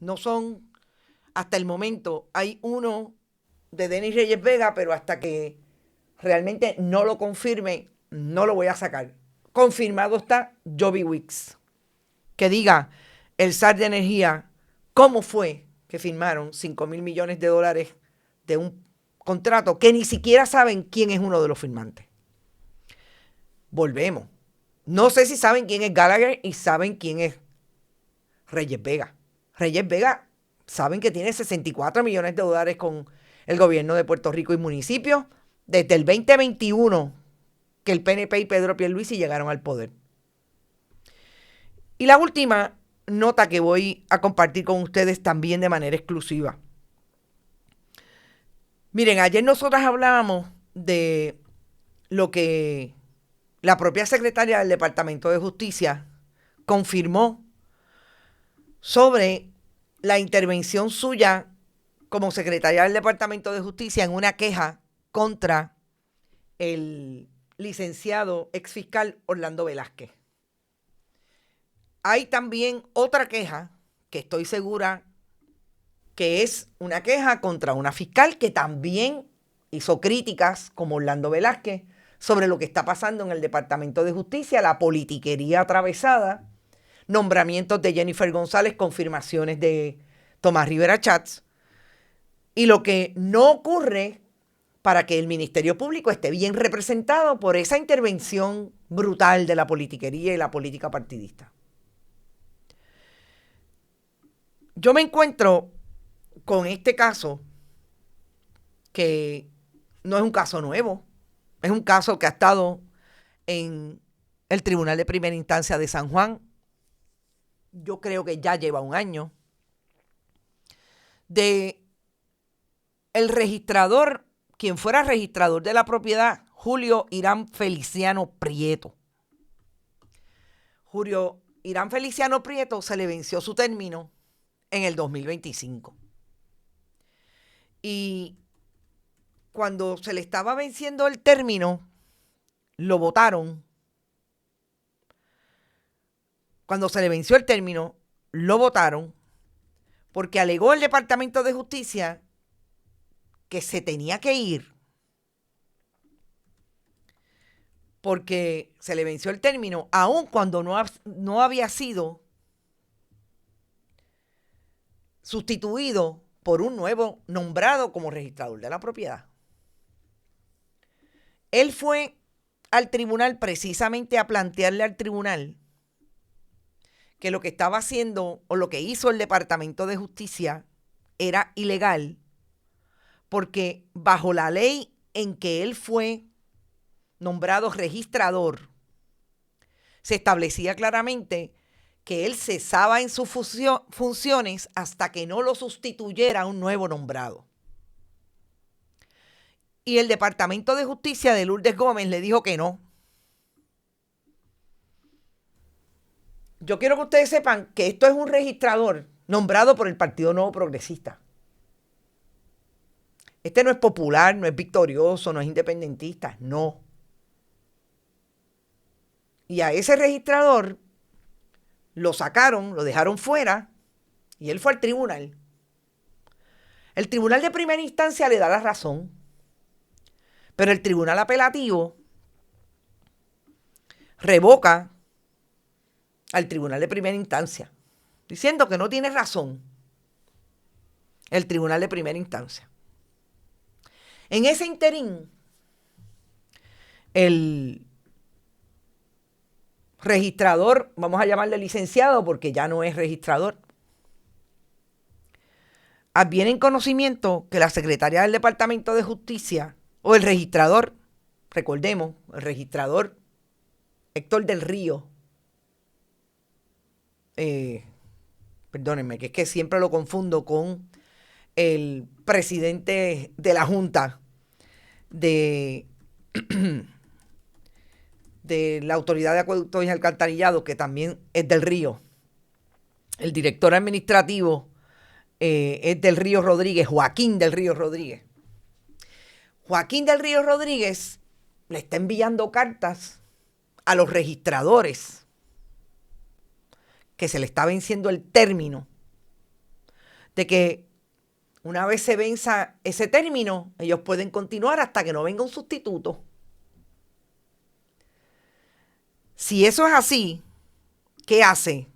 No son, hasta el momento, hay uno de Denis Reyes Vega, pero hasta que realmente no lo confirme, no lo voy a sacar. Confirmado está Joby Wicks. Que diga el SAR de Energía cómo fue que firmaron 5,000 millones de dólares de un contrato que ni siquiera saben quién es uno de los firmantes. Volvemos. No sé si saben quién es Gallagher y saben quién es Reyes Vega. Reyes Vega saben que tiene 64 millones de dólares con el gobierno de Puerto Rico y municipios desde el 2021 que el PNP y Pedro Pierluisi llegaron al poder. Y la última nota que voy a compartir con ustedes también de manera exclusiva. Miren, ayer nosotras hablábamos de lo que la propia secretaria del Departamento de Justicia confirmó sobre la intervención suya como secretaria del Departamento de Justicia en una queja contra el licenciado exfiscal Orlando Velázquez. Hay también otra queja que estoy segura que es una queja contra una fiscal que también hizo críticas, como Orlando Velázquez, sobre lo que está pasando en el Departamento de Justicia, la politiquería atravesada, nombramientos de Jennifer González, confirmaciones de Tomás Rivera Chats, y lo que no ocurre para que el Ministerio Público esté bien representado por esa intervención brutal de la politiquería y la política partidista. Yo me encuentro con este caso, que no es un caso nuevo, es un caso que ha estado en el Tribunal de Primera Instancia de San Juan. Yo creo que ya lleva un año. De el registrador quien fuera registrador de la propiedad, Julio Irán Feliciano Prieto. Julio Irán Feliciano Prieto se le venció su término en el 2025. Y cuando se le estaba venciendo el término, lo votaron. Cuando se le venció el término, lo votaron porque alegó el Departamento de Justicia que se tenía que ir porque se le venció el término, aun cuando no había sido sustituido por un nuevo nombrado como registrador de la propiedad. Él fue al tribunal precisamente a plantearle al tribunal que lo que estaba haciendo o lo que hizo el Departamento de Justicia era ilegal, porque bajo la ley en que él fue nombrado registrador, se establecía claramente que él cesaba en sus funciones hasta que no lo sustituyera un nuevo nombrado. Y el Departamento de Justicia de Lourdes Gómez le dijo que no. Yo quiero que ustedes sepan que esto es un registrador nombrado por el Partido Nuevo Progresista. Este no es popular, no es victorioso, no es independentista, no. Y a ese registrador lo sacaron, lo dejaron fuera y él fue al tribunal. El tribunal de primera instancia le da la razón, pero el tribunal apelativo revoca al tribunal de primera instancia, diciendo que no tiene razón el tribunal de primera instancia. En ese interín, el registrador, vamos a llamarle licenciado porque ya no es registrador, adviene en conocimiento que la secretaria del Departamento de Justicia, o el registrador, recordemos, el registrador Héctor del Río, perdónenme, que es que siempre lo confundo con el presidente de la Junta de la Autoridad de Acueductos y Alcantarillado, que también es del Río. El director administrativo es del Río Rodríguez, Joaquín del Río Rodríguez. Joaquín del Río Rodríguez le está enviando cartas a los registradores que se le está venciendo el término, de que una vez se venza ese término, ellos pueden continuar hasta que no venga un sustituto. Si eso es así, ¿qué hace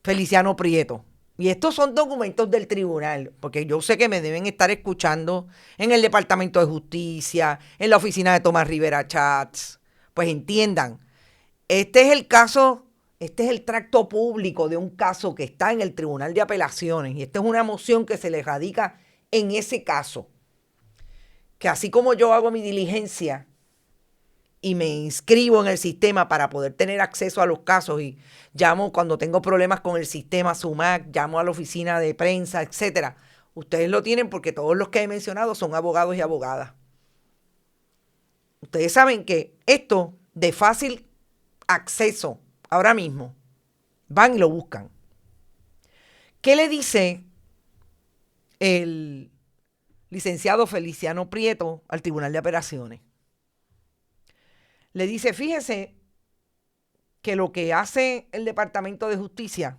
Feliciano Prieto? Y estos son documentos del tribunal, porque yo sé que me deben estar escuchando en el Departamento de Justicia, en la oficina de Tomás Rivera Chats. Pues entiendan, este es el caso, este es el tracto público de un caso que está en el Tribunal de Apelaciones. Y esta es una moción que se le radica en ese caso. Que así como yo hago mi diligencia y me inscribo en el sistema para poder tener acceso a los casos y llamo cuando tengo problemas con el sistema SUMAC, llamo a la oficina de prensa, etcétera. Ustedes lo tienen porque todos los que he mencionado son abogados y abogadas. Ustedes saben que esto de fácil acceso ahora mismo, van y lo buscan. ¿Qué le dice el licenciado Feliciano Prieto al Tribunal de Apelaciones? Le dice, fíjese que lo que hace el Departamento de Justicia,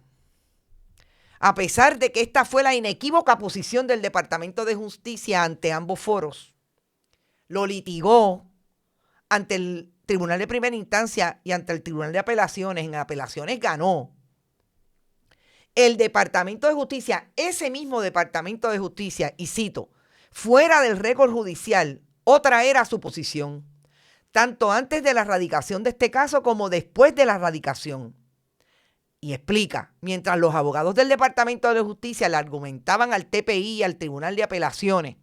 a pesar de que esta fue la inequívoca posición del Departamento de Justicia ante ambos foros, lo litigó ante el Tribunal de Primera Instancia y ante el Tribunal de Apelaciones. En apelaciones ganó. El Departamento de Justicia, ese mismo Departamento de Justicia, y cito, fuera del récord judicial, otra era su posición, tanto antes de la radicación de este caso como después de la radicación. Y explica, mientras los abogados del Departamento de Justicia le argumentaban al TPI y al Tribunal de Apelaciones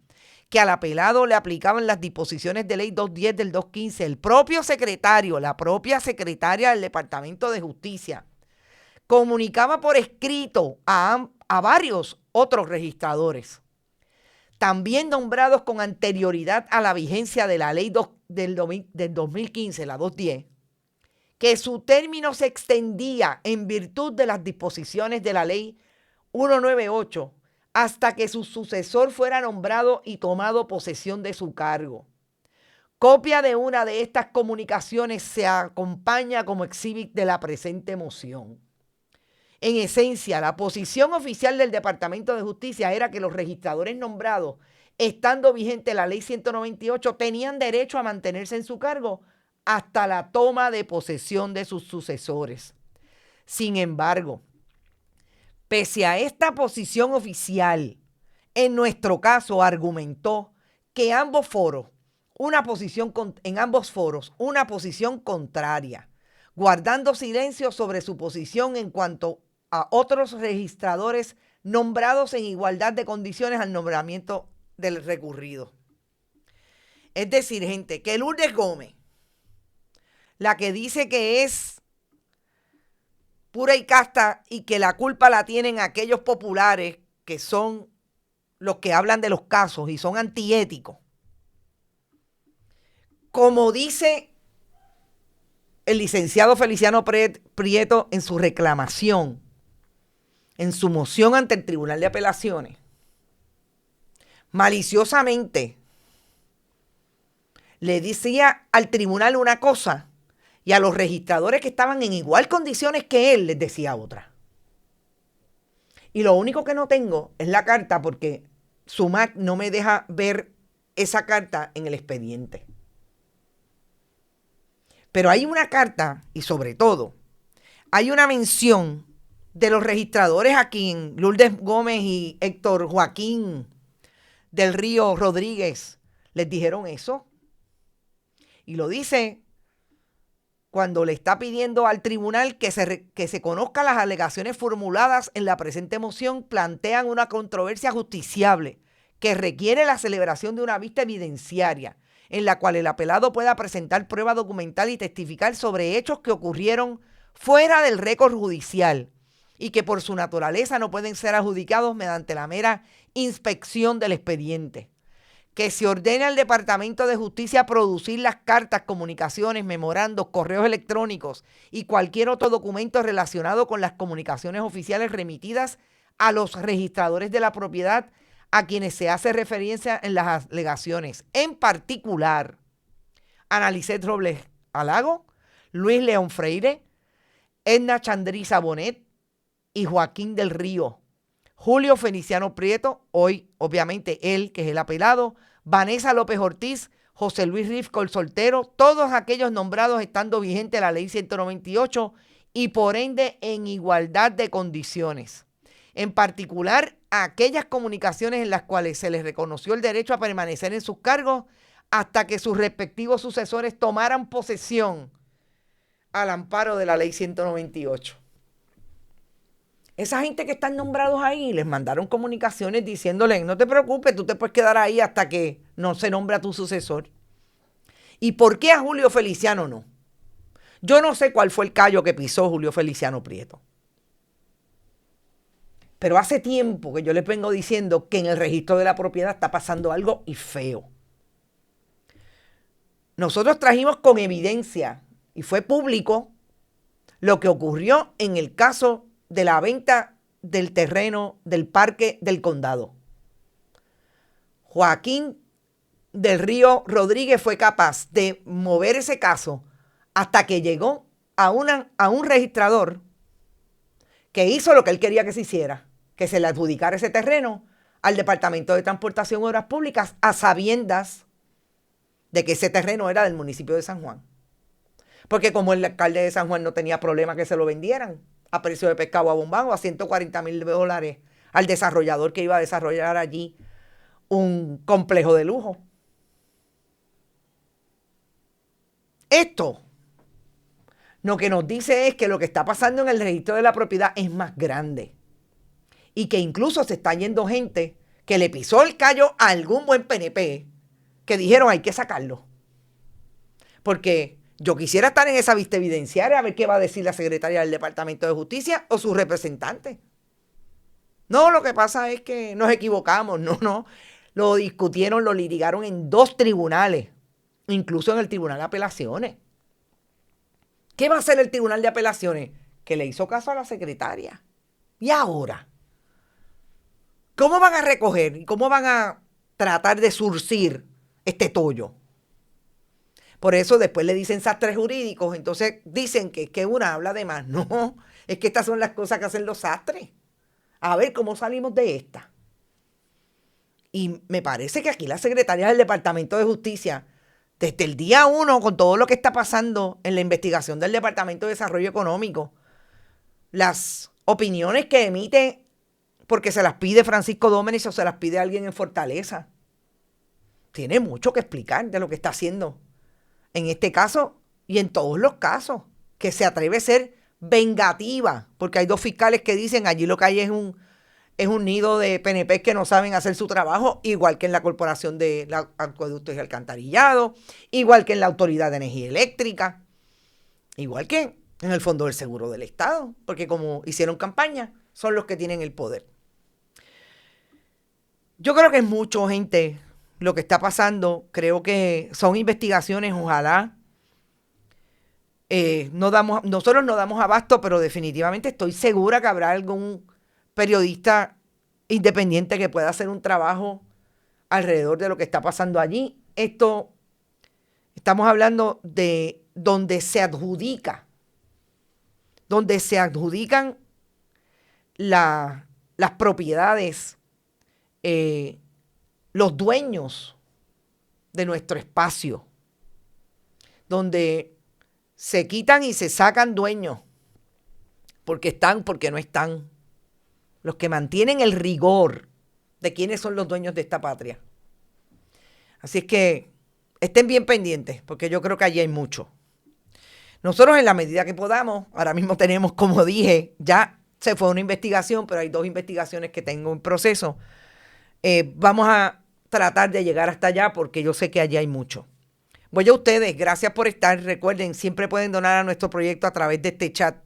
que al apelado le aplicaban las disposiciones de ley 210 del 215, el propio secretario, la propia secretaria del Departamento de Justicia, comunicaba por escrito a varios otros registradores, también nombrados con anterioridad a la vigencia de la ley del 2015, la 210, que su término se extendía en virtud de las disposiciones de la ley 198 hasta que su sucesor fuera nombrado y tomado posesión de su cargo. Copia de una de estas comunicaciones se acompaña como exhibit de la presente moción. En esencia, la posición oficial del Departamento de Justicia era que los registradores nombrados, estando vigente la ley 198, tenían derecho a mantenerse en su cargo hasta la toma de posesión de sus sucesores. Sin embargo, pese a esta posición oficial, en nuestro caso argumentó que en ambos foros una posición contraria, guardando silencio sobre su posición en cuanto a otros registradores nombrados en igualdad de condiciones al nombramiento del recurrido. Es decir, gente, que Lourdes Gómez, la que dice que es pura y casta y que la culpa la tienen aquellos populares que son los que hablan de los casos y son antiéticos, como dice el licenciado Feliciano Prieto en su reclamación, en su moción ante el Tribunal de Apelaciones, maliciosamente le decía al tribunal una cosa y a los registradores que estaban en igual condiciones que él les decía otra. Y lo único que no tengo es la carta porque SUMAC no me deja ver esa carta en el expediente. Pero hay una carta y sobre todo hay una mención de los registradores aquí, Lourdes Gómez y Héctor Joaquín del Río Rodríguez, les dijeron eso. Y lo dice cuando le está pidiendo al tribunal que se conozcan las alegaciones formuladas en la presente moción, plantean una controversia justiciable que requiere la celebración de una vista evidenciaria en la cual el apelado pueda presentar prueba documental y testificar sobre hechos que ocurrieron fuera del récord judicial y que por su naturaleza no pueden ser adjudicados mediante la mera inspección del expediente. Que se ordene al Departamento de Justicia producir las cartas, comunicaciones, memorandos, correos electrónicos y cualquier otro documento relacionado con las comunicaciones oficiales remitidas a los registradores de la propiedad a quienes se hace referencia en las alegaciones. En particular, Analicet Robles Alago, Luis León Freire, Edna Chandriza Bonet y Joaquín del Río, Julio Feliciano Prieto, hoy obviamente él que es el apelado, Vanessa López Ortiz, José Luis Rifco el Soltero, todos aquellos nombrados estando vigente la ley 198 y por ende en igualdad de condiciones. En particular, aquellas comunicaciones en las cuales se les reconoció el derecho a permanecer en sus cargos hasta que sus respectivos sucesores tomaran posesión al amparo de la ley 198. Esa gente que están nombrados ahí, les mandaron comunicaciones diciéndoles, no te preocupes, tú te puedes quedar ahí hasta que no se nombre a tu sucesor. ¿Y por qué a Julio Feliciano no? Yo no sé cuál fue el callo que pisó Julio Feliciano Prieto. Pero hace tiempo que yo les vengo diciendo que en el registro de la propiedad está pasando algo y feo. Nosotros trajimos con evidencia, y fue público, lo que ocurrió en el caso de la venta del terreno del Parque del Condado. Joaquín del Río Rodríguez fue capaz de mover ese caso hasta que llegó a un registrador que hizo lo que él quería que se hiciera, que se le adjudicara ese terreno al Departamento de Transportación y Obras Públicas a sabiendas de que ese terreno era del municipio de San Juan. Porque como el alcalde de San Juan no tenía problema que se lo vendieran a precio de pescado a bombado a $140,000 al desarrollador que iba a desarrollar allí un complejo de lujo. Esto lo que nos dice es que lo que está pasando en el registro de la propiedad es más grande y que incluso se está yendo gente que le pisó el callo a algún buen PNP que dijeron hay que sacarlo. Porque yo quisiera estar en esa vista evidenciaria a ver qué va a decir la secretaria del Departamento de Justicia o su representante. No, lo que pasa es que nos equivocamos. No. lo discutieron, lo litigaron en 2 tribunales, incluso en el Tribunal de Apelaciones. ¿Qué va a hacer el Tribunal de Apelaciones? Que le hizo caso a la secretaria. ¿Y ahora? ¿Cómo van a recoger y cómo van a tratar de surcir este tollo? Por eso después le dicen sastres jurídicos, entonces dicen que una habla de más. No, es que estas son las cosas que hacen los sastres. A ver cómo salimos de esta. Y me parece que aquí la secretaria del Departamento de Justicia, desde el día 1, con todo lo que está pasando en la investigación del Departamento de Desarrollo Económico, las opiniones que emite porque se las pide Francisco Domenech o se las pide alguien en Fortaleza, tiene mucho que explicar de lo que está haciendo en este caso y en todos los casos, que se atreve a ser vengativa, porque hay 2 fiscales que dicen allí lo que hay es un nido de PNP que no saben hacer su trabajo, igual que en la Corporación de Acueductos y Alcantarillado, igual que en la Autoridad de Energía Eléctrica, igual que en el Fondo del Seguro del Estado, porque como hicieron campaña, son los que tienen el poder. Yo creo que es mucho, gente, lo que está pasando. Creo que son investigaciones, ojalá. Nosotros no damos abasto, pero definitivamente estoy segura que habrá algún periodista independiente que pueda hacer un trabajo alrededor de lo que está pasando allí. Estamos hablando de donde se adjudican las propiedades, los dueños de nuestro espacio, donde se quitan y se sacan dueños, porque están, porque no están, los que mantienen el rigor de quiénes son los dueños de esta patria. Así es que estén bien pendientes, porque yo creo que allí hay mucho. Nosotros, en la medida que podamos, ahora mismo tenemos, como dije, ya se fue una investigación, pero hay 2 investigaciones que tengo en proceso. Vamos a tratar de llegar hasta allá, porque yo sé que allí hay mucho. Voy a ustedes, gracias por estar. Recuerden, siempre pueden donar a nuestro proyecto a través de este chat.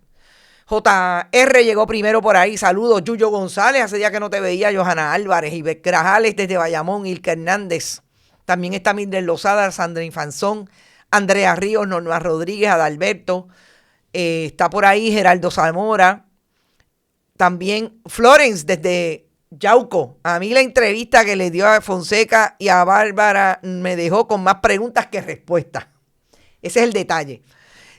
JR llegó primero por ahí. Saludos, Yuyo González. Hace días que no te veía. Johanna Álvarez, Iber Grajales desde Bayamón, Ilka Hernández. También está Mildred Lozada, Sandra Infanzón, Andrea Ríos, Norma Rodríguez, Adalberto. Está por ahí Geraldo Zamora. También Florence desde Yauco. A mí la entrevista que le dio a Fonseca y a Bárbara me dejó con más preguntas que respuestas. Ese es el detalle.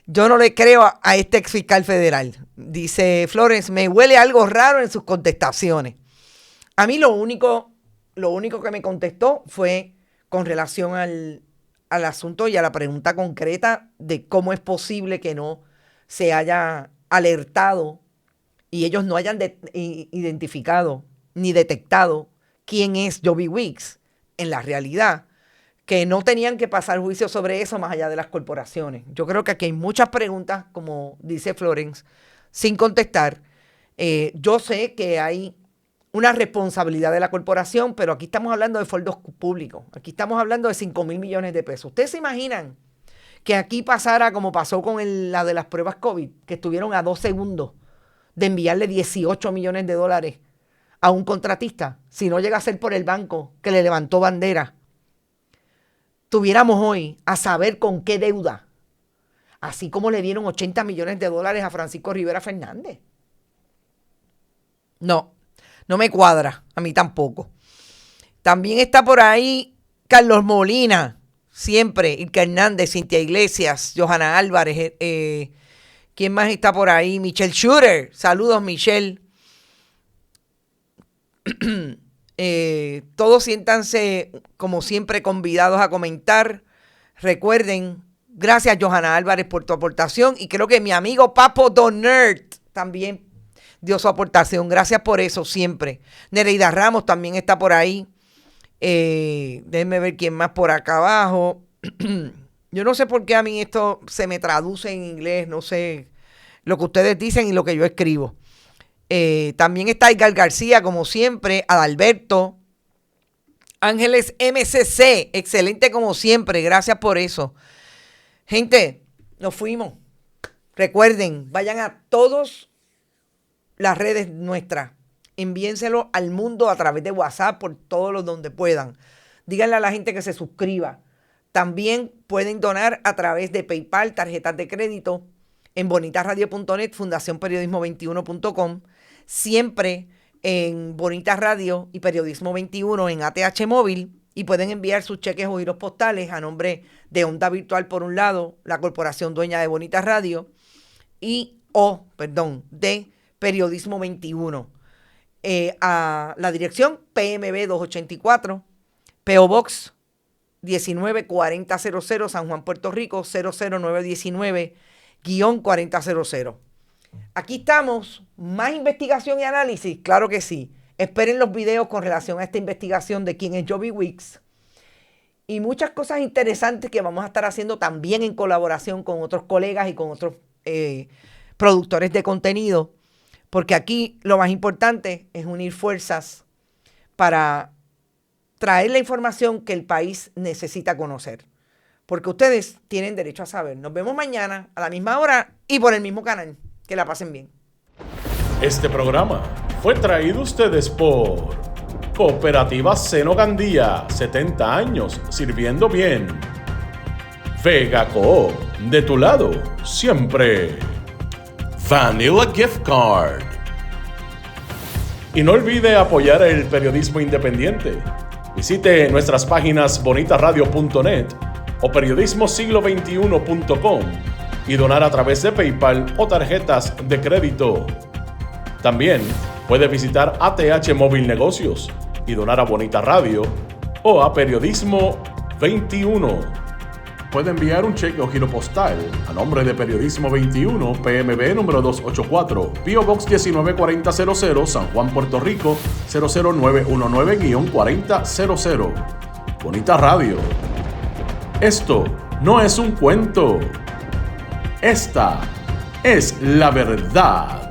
Yo no le creo a este ex fiscal federal. Dice Florence, me huele algo raro en sus contestaciones. A mí lo único que me contestó fue con relación al asunto y a la pregunta concreta de cómo es posible que no se haya alertado y ellos no hayan identificado ni detectado quién es Joby Wicks en la realidad, que no tenían que pasar juicio sobre eso más allá de las corporaciones. Yo creo que aquí hay muchas preguntas, como dice Florence, sin contestar. Yo sé que hay una responsabilidad de la corporación, pero aquí estamos hablando de fondos públicos. Aquí estamos hablando de 5,000 millones de pesos. ¿Ustedes se imaginan que aquí pasara como pasó con la de las pruebas COVID, que estuvieron a 2 segundos de enviarle 18 millones de dólares a un contratista? Si no llega a ser por el banco que le levantó bandera, tuviéramos hoy a saber con qué deuda, así como le dieron 80 millones de dólares a Francisco Rivera Fernández. No me cuadra, a mí tampoco. También está por ahí Carlos Molina, siempre, Ilka Hernández, Cintia Iglesias, Johanna Álvarez, ¿quién más está por ahí? Michelle Shooter, saludos Michelle. Todos siéntanse como siempre convidados a comentar. Recuerden, gracias Johanna Álvarez por tu aportación, y creo que mi amigo Papo Donert también dio su aportación. Gracias por eso siempre. Nereida Ramos también está por ahí. Déjenme ver quién más por acá abajo. Yo no sé por qué a mí esto se me traduce en inglés, no sé lo que ustedes dicen y lo que yo escribo. También está Edgar García, como siempre, Adalberto, Ángeles MCC, excelente como siempre, gracias por eso. Gente, nos fuimos. Recuerden, vayan a todas las redes nuestras, envíenselo al mundo a través de WhatsApp, por todos los donde puedan. Díganle a la gente que se suscriba. También pueden donar a través de PayPal, tarjetas de crédito, en bonitasradio.net, fundacionperiodismo21.com, siempre en Bonitas Radio y Periodismo 21 en ATH Móvil, y pueden enviar sus cheques o giros postales a nombre de Onda Virtual, por un lado, la corporación dueña de Bonitas Radio, de Periodismo 21. A la dirección PMB 284, P.O. Box 194000, San Juan, Puerto Rico, 00919-4000. Aquí estamos, más investigación y análisis, claro que sí. Esperen los videos con relación a esta investigación de quién es Joby Wicks y muchas cosas interesantes que vamos a estar haciendo también en colaboración con otros colegas y con otros productores de contenido, porque aquí lo más importante es unir fuerzas para traer la información que el país necesita conocer, porque ustedes tienen derecho a saber. Nos vemos mañana a la misma hora y por el mismo canal. Que la pasen bien. Este programa fue traído a ustedes por Cooperativa Seno Gandía, 70 años sirviendo bien. Vega Coop, de tu lado, siempre. Vanilla Gift Card. Y no olvide apoyar el periodismo independiente. Visite nuestras páginas bonitasradio.net o periodismosiglo21.com y donar a través de PayPal o tarjetas de crédito. También puede visitar ATH Móvil Negocios y donar a Bonita Radio o a Periodismo 21. Puede enviar un cheque o giro postal a nombre de Periodismo 21, PMB número 284, P.O. Box 194000, San Juan, Puerto Rico, 00919-4000. Bonita Radio. Esto no es un cuento. Esta es la verdad.